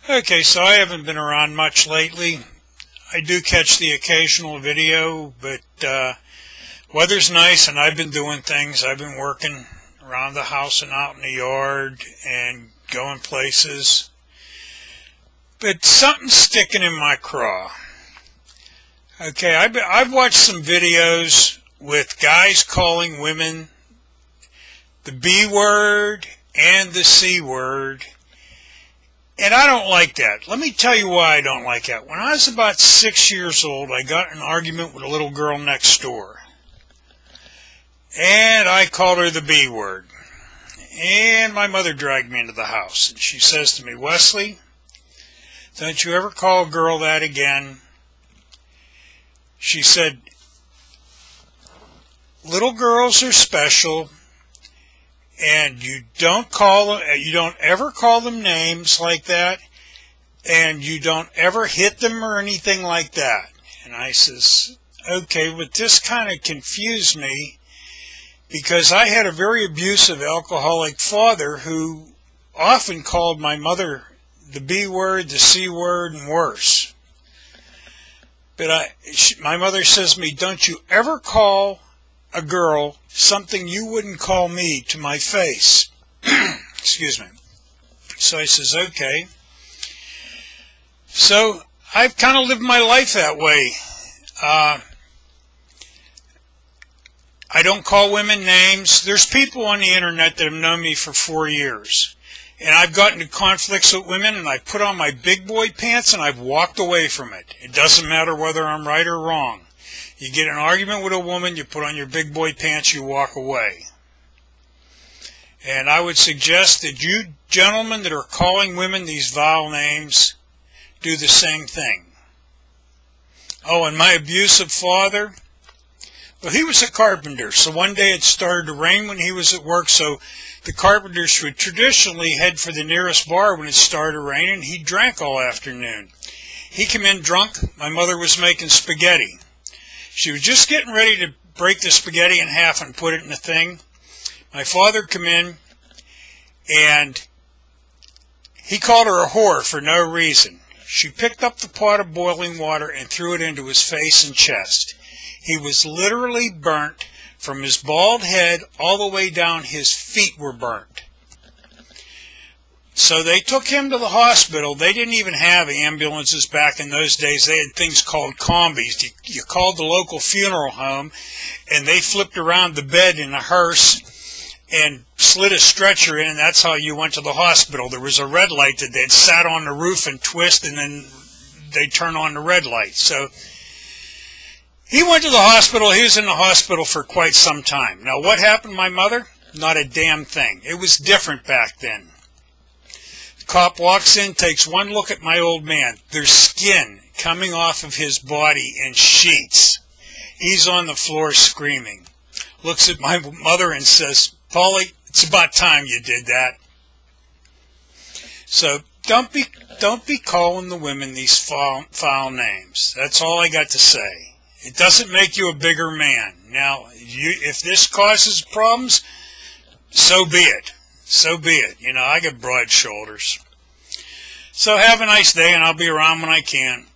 Okay, so I haven't been around much lately. I do catch the occasional video, but weather's nice and I've been doing things. I've been working around the house and out in the yard and going places. But something's sticking in my craw. Okay, I've watched some videos with guys calling women the B word and the C word. And I don't like that. Let me tell you why I don't like that. When I was about 6 years old, I got in an argument with a little girl next door. And I called her the B word. And my mother dragged me into the house. And she says to me, "Wesley, don't you ever call a girl that again." She said, "Little girls are special. And you don't ever call them names like that, and you don't ever hit them or anything like that." And I says, okay, but this kind of confused me because I had a very abusive alcoholic father who often called my mother the B word, the C word, and worse. But my mother says to me, "Don't you ever call a girl something you wouldn't call me to my face." Excuse me. So I says, okay. So I've kind of lived my life that way. I don't call women names. There's people on the internet that have known me for 4 years. And I've gotten into conflicts with women and I put on my big boy pants and I've walked away from it. It doesn't matter whether I'm right or wrong. You get in an argument with a woman, you put on your big boy pants, you walk away. And I would suggest that you gentlemen that are calling women these vile names do the same thing. Oh, and my abusive father, well, he was a carpenter, so one day it started to rain when he was at work, so the carpenters would traditionally head for the nearest bar when it started raining. He drank all afternoon. He came in drunk. My mother was making spaghetti. She was just getting ready to break the spaghetti in half and put it in the thing. My father come in, and he called her a whore for no reason. She picked up the pot of boiling water and threw it into his face and chest. He was literally burnt from his bald head all the way down. His feet were burnt. So they took him to the hospital. They didn't even have ambulances back in those days. They had things called combis. You called the local funeral home, and they flipped around the bed in a hearse and slid a stretcher in, and that's how you went to the hospital. There was a red light that they'd sat on the roof and twist, and then they'd turn on the red light. So he went to the hospital. He was in the hospital for quite some time. Now, what happened to my mother? Not a damn thing. It was different back then. Cop walks in, takes one look at my old man. There's skin coming off of his body in sheets. He's on the floor screaming. Looks at my mother and says, "Polly, it's about time you did that." So don't be calling the women these foul names. That's all I got to say. It doesn't make you a bigger man. Now, if this causes problems, so be it. So be it. You know, I got broad shoulders. So have a nice day, and I'll be around when I can.